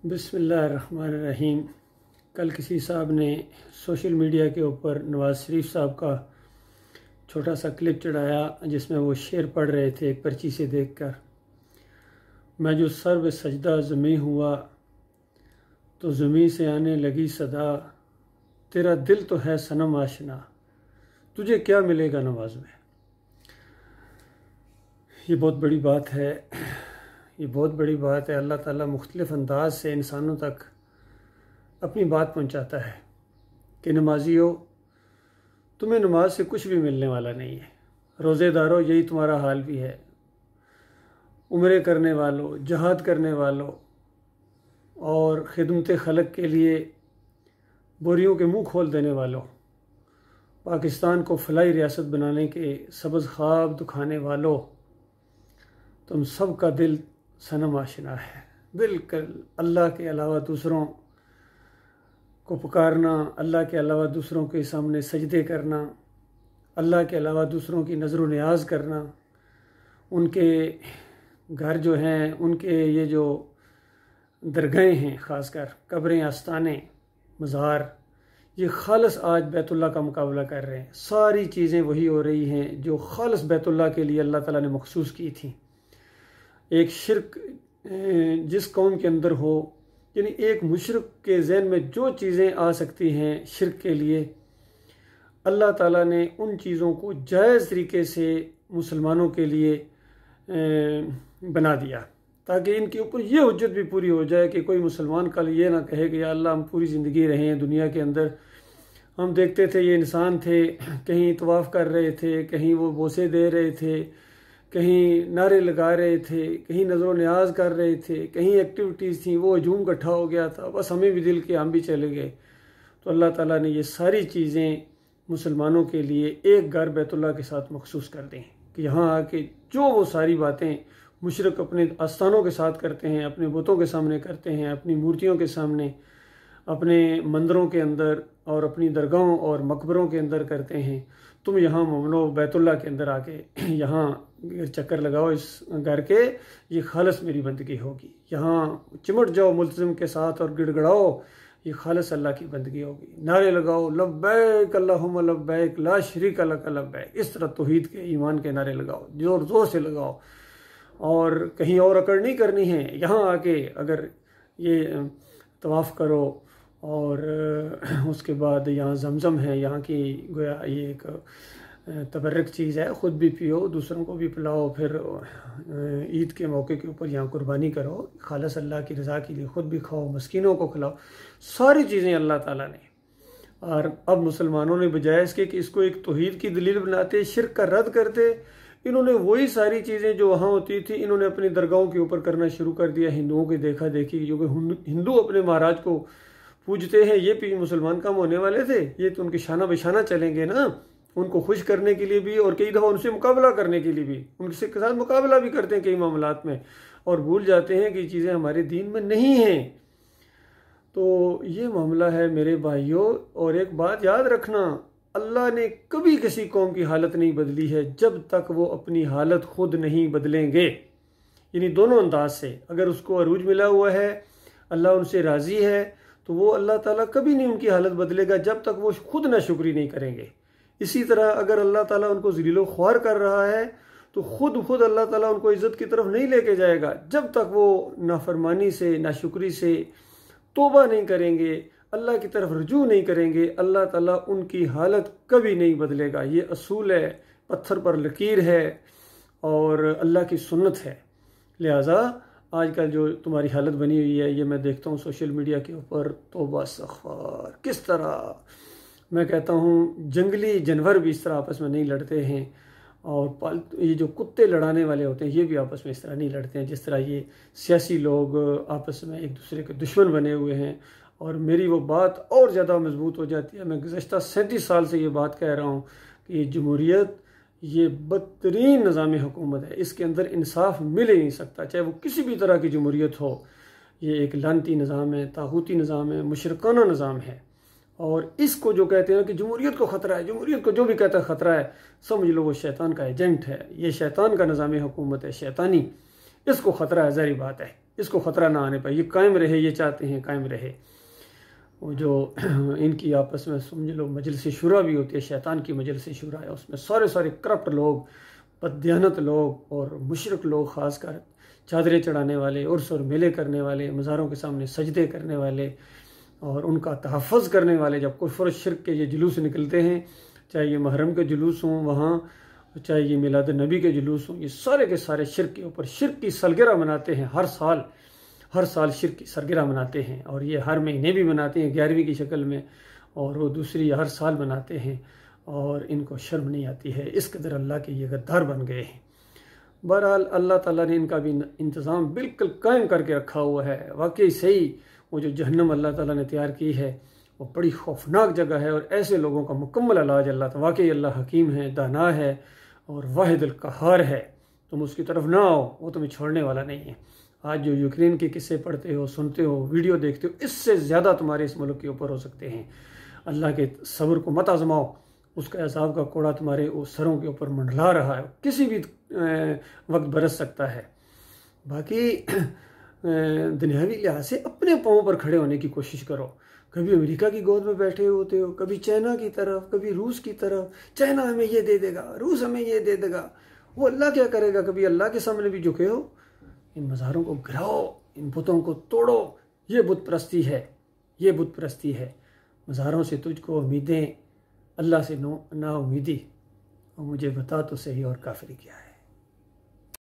बिस्मिल्लाहिर्रहमानिर्रहीम। कल किसी साहब ने सोशल मीडिया के ऊपर नवाज़ शरीफ साहब का छोटा सा क्लिप चढ़ाया जिसमें वो शेर पढ़ रहे थे एक पर्ची से देखकर। मैं जो सर्व सजदा ज़मीं हुआ तो ज़मीं से आने लगी सदा, तेरा दिल तो है सनम आशना, तुझे क्या मिलेगा नवाज में। ये बहुत बड़ी बात है, ये बहुत बड़ी बात है। अल्लाह ताला मुख्तलिफ़ अंदाज से इंसानों तक अपनी बात पहुंचाता है कि नमाजियों, तुम्हें नमाज से कुछ भी मिलने वाला नहीं है। रोज़ेदारों, यही तुम्हारा हाल भी है। उम्रे करने वालों, जहाद करने वालों और खिदमत खलक के लिए बोरियों के मुंह खोल देने वालों, पाकिस्तान को फलाई रियासत बनाने के सबज़ ख्वाब दिखाने वालों, तुम सब का दिल सनम आशना है। बिल्कुल अल्लाह के अलावा दूसरों को पुकारना, अल्लाह के अलावा दूसरों के सामने सजदे करना, अल्लाह के अलावा दूसरों की नज़र न्याज करना, उनके घर जो हैं, उनके ये जो दरगाहें हैं, ख़ासकर कब्रें, आस्ताने, मज़ार, ये खालस आज बैतुल्लाह का मुकाबला कर रहे हैं। सारी चीज़ें वही हो रही हैं जो खालस बैतुल्लाह के लिए अल्लाह ताला ने मखसूस की थी। एक शिरक जिस कौम के अंदर हो, यानी एक मुशरिक के ज़हन में जो चीज़ें आ सकती हैं शिरक के लिए, अल्लाह ताला ने उन चीज़ों को जायज़ तरीके से मुसलमानों के लिए बना दिया ताकि इनके ऊपर ये हुज्जत भी पूरी हो जाए कि कोई मुसलमान कल ये ना कहे कि या अल्लाह हम पूरी ज़िंदगी रहे हैं दुनिया के अंदर, हम देखते थे ये इंसान थे, कहीं तवाफ़ कर रहे थे, कहीं वो बोसे दे रहे थे, कहीं नारे लगा रहे थे, कहीं नज़र न्याज कर रहे थे, कहीं एक्टिविटीज़ थी, वो हजूम इकट्ठा हो गया था, बस हमें भी दिल के हम भी चले गए। तो अल्लाह ताला ने ये सारी चीज़ें मुसलमानों के लिए एक घर बैतुल्लाह के साथ मखसूस कर दें कि यहाँ आके जो वो सारी बातें मुशरिक अपने आस्थानों के साथ करते हैं, अपने बुतों के सामने करते हैं, अपनी मूर्तियों के सामने, अपने मंदिरों के अंदर और अपनी दरगाहों और मकबरों के अंदर करते हैं, तुम यहाँ ममनो बैतुल्लाह के अंदर आके यहाँ चक्कर लगाओ इस घर के, ये खालस मेरी बंदगी होगी। यहाँ चिमट जाओ मुल्तज़िम के साथ और गिड़गड़ाओ, ये खालस अल्लाह की बंदगी होगी। नारे लगाओ लब्बैक अल्लाहुम्मा लब्बैक ला शरीका लक लब्बैक, इस तरह तौहीद के, ईमान के नारे लगाओ, जोर जोर से लगाओ और कहीं और अकड़ नहीं करनी है। यहाँ आके अगर ये तवाफ़ करो और उसके बाद यहाँ जमज़म है, यहाँ की गोया ये एक तबर्रक चीज़ है, ख़ुद भी पियो, दूसरों को भी पिलाओ, फिर ईद के मौके के ऊपर यहाँ कुर्बानी करो, खालस अल्लाह की रज़ा के लिए, ख़ुद भी खाओ, मस्कीनों को खिलाओ, सारी चीज़ें अल्लाह ताला ने। और अब मुसलमानों ने बजाय इसके कि इसको एक तौहीद की दलील बनाते, शिरक का रद्द करते, इन्होंने वही सारी चीज़ें जो वहाँ होती थी इन्होंने अपनी दरगाहों के ऊपर करना शुरू कर दिया। हिंदुओं की देखा देखी, जो कि हिंदू अपने महाराज को पूजते हैं, ये भी मुसलमान काम होने वाले थे, ये तो उनके शाना बेशाना चलेंगे ना, उनको खुश करने के लिए भी और कई दफ़ा उनसे मुकाबला करने के लिए भी, उनके साथ मुकाबला भी करते हैं कई मामलात में, और भूल जाते हैं कि चीज़ें हमारे दीन में नहीं हैं। तो ये मामला है मेरे भाइयों। और एक बात याद रखना, अल्लाह ने कभी किसी कौम की हालत नहीं बदली है जब तक वो अपनी हालत खुद नहीं बदलेंगे। यानी दोनों अंदाज से, अगर उसको अरूज मिला हुआ है, अल्लाह उनसे राज़ी है, तो वो अल्लाह ताला कभी नहीं उनकी हालत बदलेगा जब तक वो खुद नाशुक्री नहीं करेंगे। इसी तरह अगर अल्लाह ताला उनको ज़लीलो ख्वार कर रहा है तो खुद अल्लाह ताला उनको इज़्ज़त की तरफ नहीं लेके जाएगा जब तक वो नाफरमानी से, नाशुक्री से तौबा नहीं करेंगे, अल्लाह की तरफ रुजू नहीं करेंगे, अल्लाह ताला उनकी हालत कभी नहीं बदलेगा। ये असूल है, पत्थर पर लकीर है और अल्लाह की सुन्नत है। लिहाजा आजकल जो तुम्हारी हालत बनी हुई है, ये मैं देखता हूँ सोशल मीडिया के ऊपर, तौबा इस्तग़फ़ार, किस तरह मैं कहता हूँ जंगली जानवर भी इस तरह आपस में नहीं लड़ते हैं, और ये जो कुत्ते लड़ाने वाले होते हैं ये भी आपस में इस तरह नहीं लड़ते हैं जिस तरह ये सियासी लोग आपस में एक दूसरे के दुश्मन बने हुए हैं। और मेरी वो बात और ज़्यादा मजबूत हो जाती है। मैं गुज़श्ता 37 साल से ये बात कह रहा हूँ कि जमहूरियत ये बदतरीन निज़ाम हुकूमत है, इसके अंदर इंसाफ मिल ही नहीं सकता, चाहे वो किसी भी तरह की जमहूरियत हो। ये एक लानती निज़ाम है, तागूती निज़ाम है, मुशरकाना निज़ाम है। और इसको जो कहते हैं कि जमहूरियत को ख़तरा है, जमहूरियत को जो भी कहता है ख़तरा है, समझ लो वो शैतान का एजेंट है। ये शैतान का निज़ाम हुकूमत है, शैतानी, इसको ख़तरा है, ज़ाहिर बात है। इसको ख़तरा ना आने पाए, ये कायम रहे, ये चाहते हैं कायम रहे। वो जो इनकी आपस में समझ लो मजलिस शुरा भी होती है, शैतान की मजलिस शुरा है, उसमें सारे सारे करप्ट लोग, बददियानत लोग और मुशरिक लोग, ख़ासकर चादरें चढ़ाने वाले, उर्स और मेले करने वाले, मज़ारों के सामने सजदे करने वाले और उनका तहफ़्फ़ुज़ करने वाले, जब कुफ्र और शिर्क के ये जुलूस निकलते हैं, चाहे ये महरम के जुलूस हों वहाँ, चाहे ये मिलाद नबी के जुलूस हों, ये सारे के सारे शिर्क के ऊपर, शिर्क की सालगिरह मनाते हैं। हर साल शिर्क की सालगिरह मनाते हैं और ये हर महीने भी मनाते हैं 11वीं की शक्ल में, और वो दूसरी हर साल मनाते हैं और इनको शर्म नहीं आती है। इस कदर अल्लाह के ये गद्दार बन गए हैं। बहरहाल अल्लाह ताला ने इनका भी इंतज़ाम बिल्कुल कायम करके रखा हुआ है। वाकई सही वो जो जहन्नम अल्लाह ताला ने तैयार की है वो बड़ी खौफनाक जगह है, और ऐसे लोगों का मुकम्मल इलाज अल्लाह ताला, वाकई अल्लाह हकीम है, दाना है और वाहिदुल कहार है। तुम उसकी तरफ ना आओ, वो तुम्हें छोड़ने वाला नहीं है। आज जो यूक्रेन के किस्से पढ़ते हो, सुनते हो, वीडियो देखते हो, इससे ज़्यादा तुम्हारे इस मुल्क के ऊपर हो सकते हैं। अल्लाह के सब्र को मत आजमाओ, उसका अज़ाब का कोड़ा तुम्हारे उस सरों के ऊपर मंडला रहा है, किसी भी वक्त बरस सकता है। बाकी दुनियावी लिहाज से अपने पाँव पर खड़े होने की कोशिश करो। कभी अमेरिका की गोद में बैठे होते हो, कभी चाइना की तरफ, कभी रूस की तरफ। चाइना हमें ये दे देगा, रूस हमें ये दे देगा, वो अल्लाह क्या करेगा? कभी अल्लाह के सामने भी झुके हो? इन मज़ारों को गिराओ, इन बुतों को तोड़ो। ये बुत परस्ती है, ये बुत परस्ती है। मज़ारों से तुझको उम्मीदें, अल्लाह से ना उम्मीदी। और मुझे बता तो सही और काफिरी क्या है।